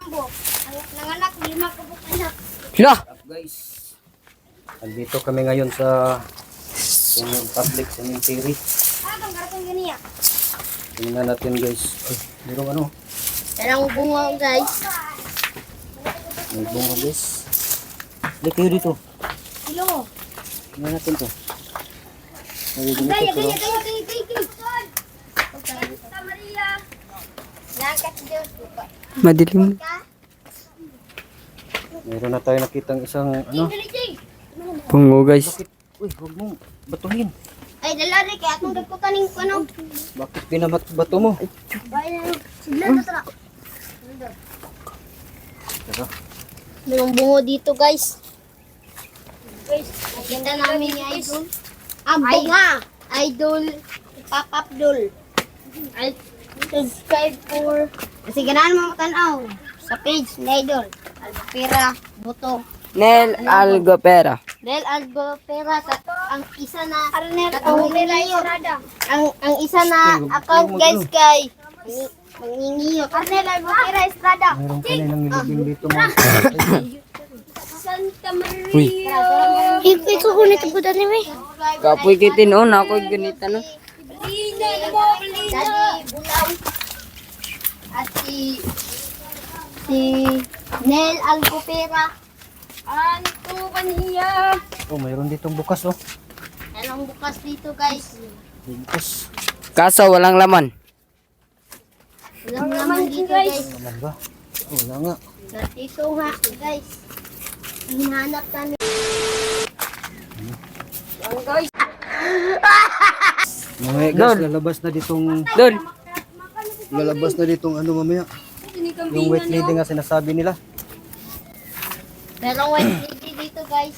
Sambo. Nanganak, 5 kabuk anak. Lah, Guys, andito kami ngayon sa public cemetery. Atong karatong ganiya. Tingnan natin guys. Ay, merong ano? Darang bunga guys. May bunga guys. Dito kayo dito. Kilo. Tingnan natin to. May ganito Gaya, pero gaya, gaya, gaya, gaya. Santa Maria. Langkat Diyos. madilim. meron na tayo nakitang isang ano. Pungo guys. Bakit? Uy, huwag mong batuhin. Ay, dala rin kaya atong dagkutan ng ano. Bakit binabato mo? Bayan, sigla na tara. Tara. Merong bungo dito guys. Guys, ganda namin ni Idol. Ah, bunga. Idol. Pop-up doll. Ay, subscribe for... Kasi ganahan mo matanaw sa page ni Idol. Albapera, Buto. Nel Algopera. Del Albapera, ang isa na... Ang isa na account guys kay... Mangingiyo. Arnel Albapera Estrada. Meron ka na nilibing dito mga. Santa Uy. Maria. Ito ulit ang budan ni May. Kapoy kitin on ako ganita no. Lina na mo, Lina. Bulaw. At si Nel Albapera. Anto Paniya. Oh, mayroon ditong bukas oh. Anong bukas dito guys? Bukas. Kaso walang laman. Walang naman dito guys. Naman ba? Oh, wala nga. Dito nga guys. Hinahanap namin. Yan guys. Mamaya guys, lalabas na ditong ano mamaya. Yung white lady nga sinasabi nila. Merong white lady dito guys.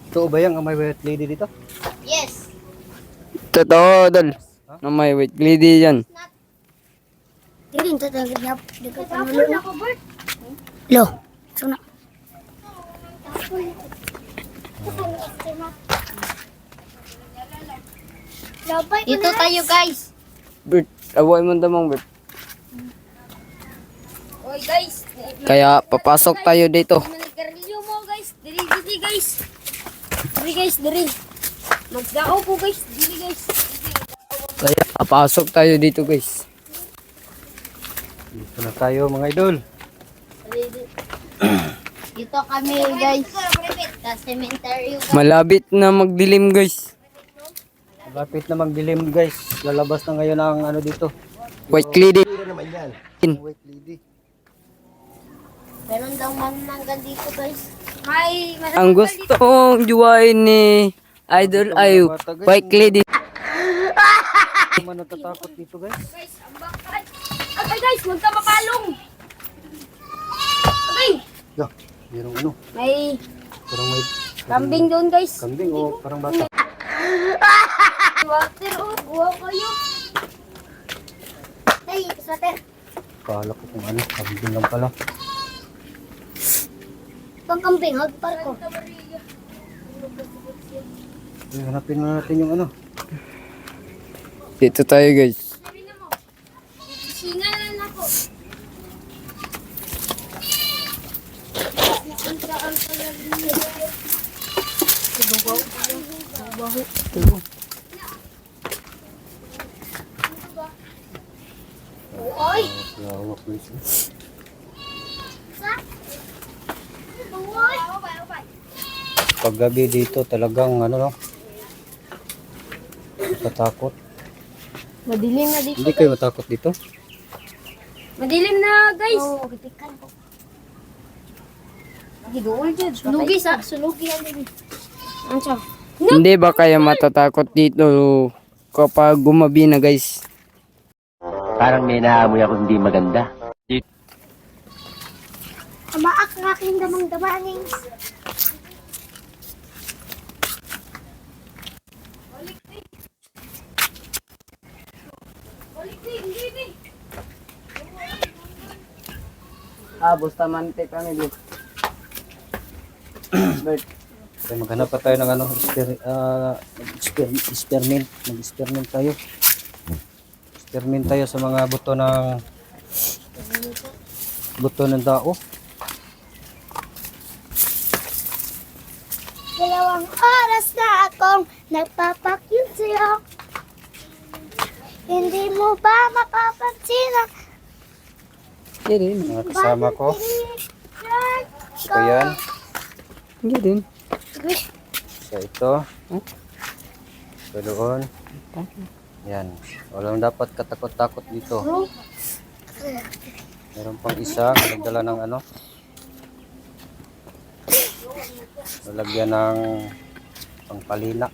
Ito ba yung may white lady dito? Yes. Totoo dol. Na may wait lady yan. Hindi ito talaga dekat ang ulo. Lo. Suna. Dito tayo guys. Bert, away mo damang Bert. Oy guys. Kaya papasok tayo dito. Manigarilyo mo guys. Diri guys. Diri guys, diri. Magdao po guys. Diri guys. Kaya papasok tayo dito guys. Dito na tayo mga idol. Dito kami guys. Sa cemetery. Malapit na magdilim guys. Lapit na magdilim guys. Lalabas na ngayon ang ano dito. White lady. White lady. Meron daw manananggal dito guys. May Ang gusto kong juwain ni Idol ay white lady. Hindi man natatakot dito guys. guys, ang bakal. Okay guys, huwag ka mapalong. Okay. Yo, merong ano. May Parang may kambing doon guys. kambing o parang bata. Water oh, buha kayo. Hey, swatter. Kala ko kung ano, kambing lang pala. Pang kambing, hag parko. Hanapin na natin yung ano. Dito tayo guys. Singalan ako. Oy! Lawak guys. Pag gabi dito talagang ano no. Natatakot. Madilim na dito. Hindi kayo matakot dito? Madilim na guys. Oo, kitikan ko. Gidool dyan. Sunugi sa, sunugi yan din. Ano siya? Hindi ba kayo matatakot dito kapag gumabi na guys? Parang may naamoy ako hindi maganda. Amaak ng aking damang-damangin. Basta mantik kami dito. Bert. Kaya maghanap pa tayo ng ano, experiment. Mag-experiment tayo. Experiment tayo sa mga buto ng tao. Dalawang oras na akong nagpapakyut sa'yo. Hindi mo ba mapapansin ang Hindi din. Mga kasama ko. Ito yan. Hindi din. So ito. Ito doon. Yan. Walang dapat katakot-takot dito. Meron pang isa. Nagdala ng ano. Lalagyan ng pangpalina.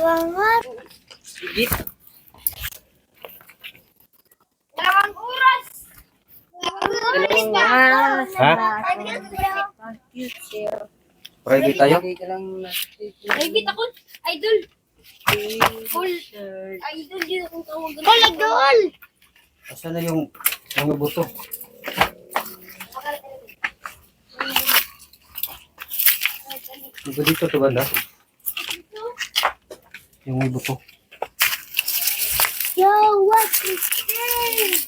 dalawang oras. Dalawang oras. Ha? Private tayo? Private ako. Idol. Full. Idol yun ang tawag. Full idol. Asan na yung mga buto? Diba dito ito banda? Yung may buto. Yo, what is this?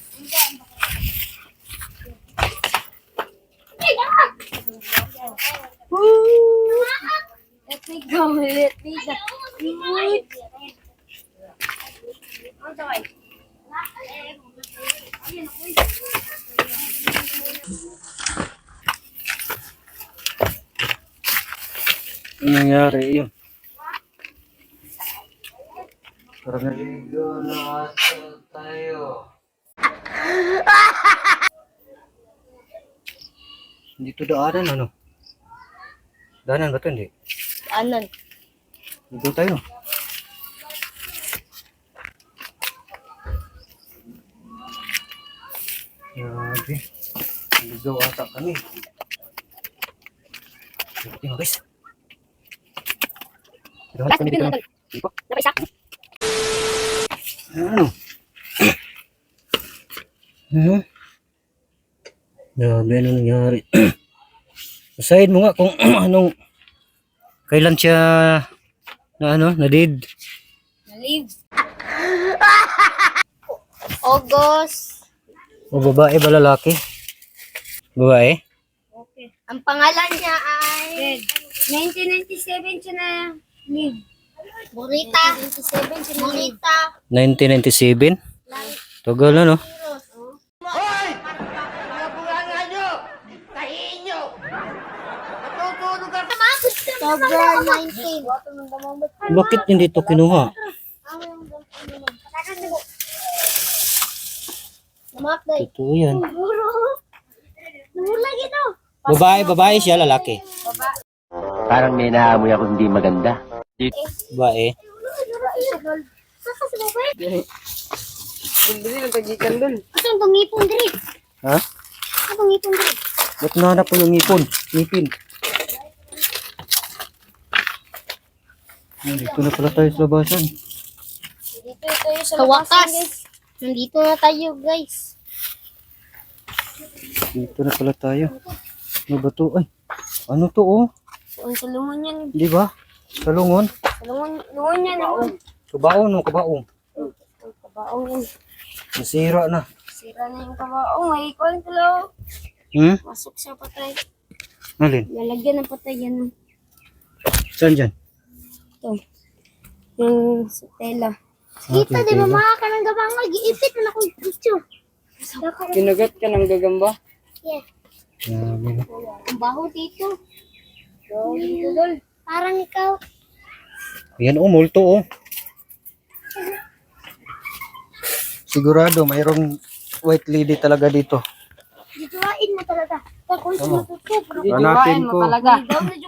Let me go. Let me go. Ano nangyari yun? Parang naligo na tayo. Dito daanan ano? Daanan ba ito hindi? Anan? Dito tayo. Grabe. Naligaw ata kami. Tingnan guys. Tingnan kami dito. Ipo. Ano? Grabe, ano nangyari? Basahin mo nga kung anong kailan siya na dead. Na-leave. August. O babae ba lalaki? Babae? Okay. Ang pangalan niya ay 1997 siya na leave. Burita. 1997 siya na Burita. 1997? Tagal na no? October 19. Bakit hindi ito kinuha? Namatay. Totoo yan. Nahula ito. Babae siya lalaki. Parang may naamoy ako hindi maganda. Babae. Saka sa babae. Hindi lang tagikan dun. Asa ang pangipon diri? Ha? Asa ang pangipon diri? Ba't nahanap ko yung ngipon? Ngipin. Dito na pala tayo sa labasan. Dito tayo sa wakas. Nandito na tayo, guys. Dito na pala tayo. Ano ba to? Ay, ano to oh? Ang salungon yan. Di ba? Salungon? Salungon yan. Kabaong no, kabaong. Kabaong yan. Nasira na. Sira na yung kabaong. May ikon tulo. Masok sa patay. Alin? Lalagyan ng patay yan. Saan dyan? Ito. Yung sa tela. Kita, di ba mga ka ng gabang mag-iipit na ako yung picture. Kinagat ka ng gagamba. Yeah. Grabe no. Ang baho dito. Dito, Dol. Parang ikaw. Yan oh, multo oh. Sigurado mayroong white lady talaga dito. Dituwain mo talaga. Kung sino tutup. Hanapin ko.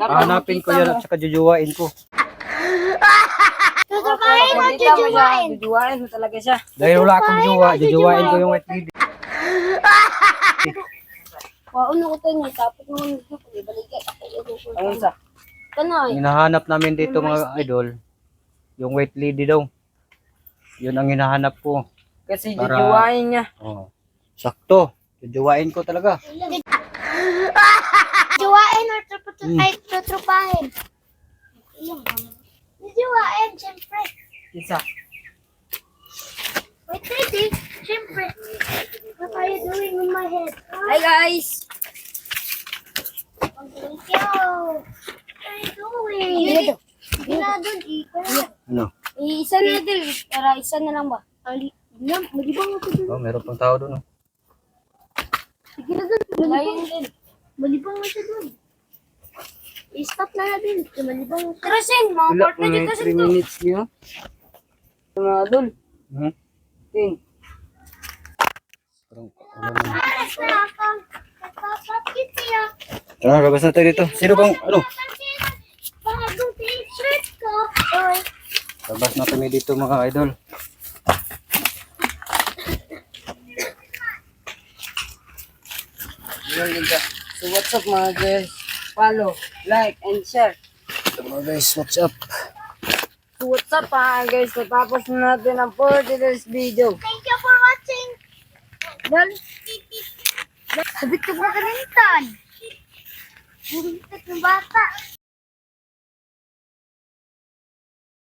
Hanapin ko yan at saka jujuwain ko. Tutupain mo, jujuwain. Jujuwain mo talaga siya. Dahil wala akong juwa, jujuwain ko yung white lady. Waon ako tayo nga. Tapos naman dito. Ibalikat ako. Ano sa? Kanoy. Hinahanap namin dito mga idol, yung white lady daw. Yun ang hinahanap ko. Kasi Para- jujuwain niya. Oh. Sakto. Jujuwain ko talaga. Juwain or tutupahin. Videoan, syempre. Isa. Wait, ready? Syempre. What are you doing with my head? Hi guys! Thank you. What are you doing? Sige na doon, Ano? isa na doon. Para isa na lang ba? Malibang ako doon. Oh, meron pang tao doon. Oh. Sige na doon. Malibang na siya doon. I-stop na natin. Malibang na siya. Tara, Sen. Mga Wala part pa na may dito, 3 Sen. minutes niyo. Mga idol. Hmm? 10. Parang, ano na. Nagpapakit siya. Tara, labas na tayo dito. Sino bang, ano? Bagong t-shirt ko. Oy. Labas na kami dito mga idol. So what's up mga guys? Follow, like, and share. So mga guys, what's up? So what's up mga guys? Natapos na natin ang 40 days video. Thank you for watching. Dal, Sabit ka ba kalintan? Burintat ng bata.